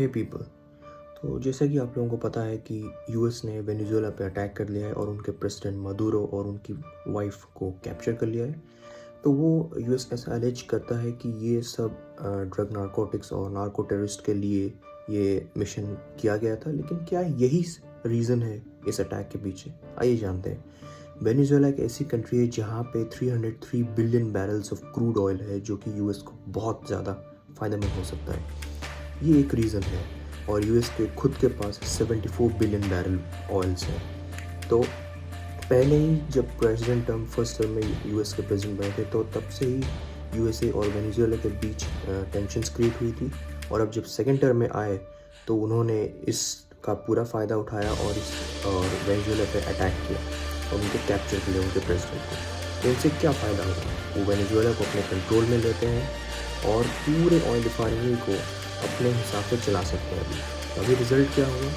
हे people, तो जैसा कि आप लोगों को पता है कि यूएस ने वेनेजुएला पे अटैक कर लिया है और उनके प्रेसिडेंट मदुरो और उनकी वाइफ को कैप्चर कर लिया है। तो वो यूएस ऐसा एलिज करता है कि ये सब ड्रग नारकोटिक्स और नार्को टेररिस्ट के लिए ये मिशन किया गया था। लेकिन क्या यही रीज़न है इस अटैक के पीछे? आइए जानते हैं। वेनेजुएला एक ऐसी कंट्री है जहाँ पे 303 billion barrels of crude oil है, जो कि यूएस को बहुत ज़्यादा फ़ायदेमंद हो सकता है। ये एक रीज़न है। और यूएस के खुद के पास 74 बिलियन बैरल ऑयल्स हैं। तो पहले ही जब प्रेसिडेंट टर्म फर्स्ट टर्म में यूएस के प्रेसिडेंट बने थे, तो तब से ही यूएसए और वेनेजुएला के बीच टेंशन्स क्रिएट हुई थी। और अब जब सेकेंड टर्म में आए तो उन्होंने इसका पूरा फ़ायदा उठाया और वेनेजुएला पे अटैक किया और उनके कैप्चर के लिए उनके प्रेसिडेंट को। तो इनसे क्या फ़ायदा होगा? वो वेनेजुएला को अपने कंट्रोल में लेते हैं और पूरे ऑयल रिफाइनरी को अपने हिसाब से चला सकते हैं। अभी रिज़ल्ट क्या हुआ?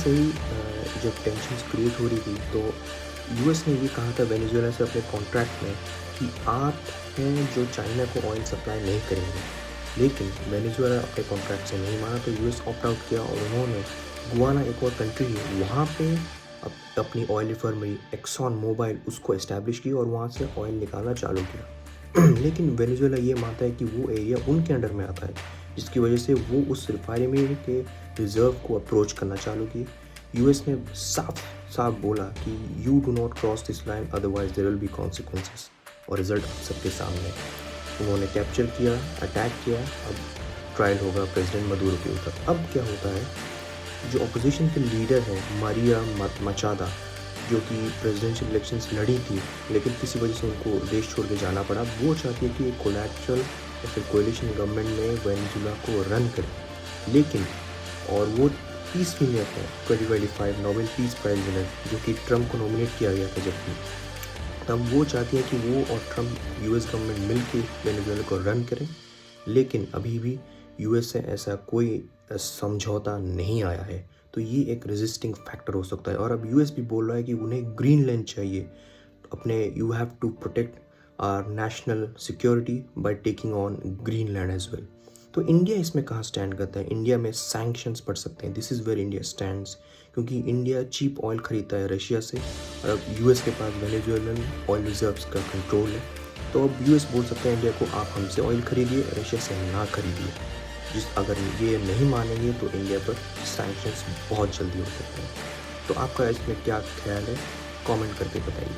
सही जब टेंशन क्रिएट हो रही थी तो यूएस ने ये कहा था वेनेजुएला से अपने कॉन्ट्रैक्ट में कि आप हैं जो चाइना को ऑयल सप्लाई नहीं करेंगे। लेकिन वेनेजुएला अपने कॉन्ट्रैक्ट से नहीं माना तो यूएस ऑप्ट आउट किया और उन्होंने गुआना, एक और कंट्री है, वहाँ पे अपनी ऑयल रिफाइनरी एक्सॉन मोबाइल उसको इस्टेब्लिश की और वहाँ से ऑयल निकालना चालू किया। लेकिन वेनेजुएला ये मानता है कि वो एरिया उनके अंडर में आता है, जिसकी वजह से वो उस रिफाइनरी के रिजर्व को अप्रोच करना चालू की। यूएस ने साफ साफ बोला कि you do not cross this line, otherwise there will be consequences. और रिजल्ट आप सबके सामने। उन्होंने कैप्चर किया, अटैक किया। अब ट्रायल होगा प्रेसिडेंट मदुरो के ऊपर। अब क्या होता है, जो अपोजिशन के लीडर हैं मारिया मचादा, जो कि प्रेसिडेंशियल इलेक्शंस लड़ी थी लेकिन किसी वजह से उनको देश छोड़ के जाना पड़ा, वो चाहती है कि एक कोलैटरल या फिर कोalition गवर्नमेंट में वेनेजुएला को रन करे। लेकिन और वो पीस विनर है 2025 नोबेल पीस प्राइज विनर, जो कि ट्रम्प को नॉमिनेट किया गया था। जबकि तब वो चाहती है कि वो और ट्रम्प यूएस गवर्नमेंट मिल के वेनेजुएला को रन करें। लेकिन अभी भी यूएस से ऐसा कोई समझौता नहीं आया है। तो ये एक रेजिस्टिंग फैक्टर हो सकता है। और अब यूएस भी बोल रहा है कि उन्हें ग्रीन लैंड चाहिए अपने। You have to protect our national security by taking on Greenland as well. तो इंडिया इसमें कहाँ स्टैंड करता है? इंडिया में सैंक्शंस पड़ सकते हैं। This is where India stands, क्योंकि इंडिया चीप ऑयल खरीदता है रशिया से और अब यूएस के पास वेनेजुएलन ऑयल रिजर्व्स का कंट्रोल है। तो अब यूएस बोल सकता है इंडिया को, आप हमसे ऑयल खरीदिए, रशिया से ना खरीदिए। अगर ये नहीं मानेंगे तो इंडिया पर सैंक्शंस बहुत जल्दी हो सकते हैं। तो आपका इसमें क्या ख्याल है? कमेंट करके बताइए।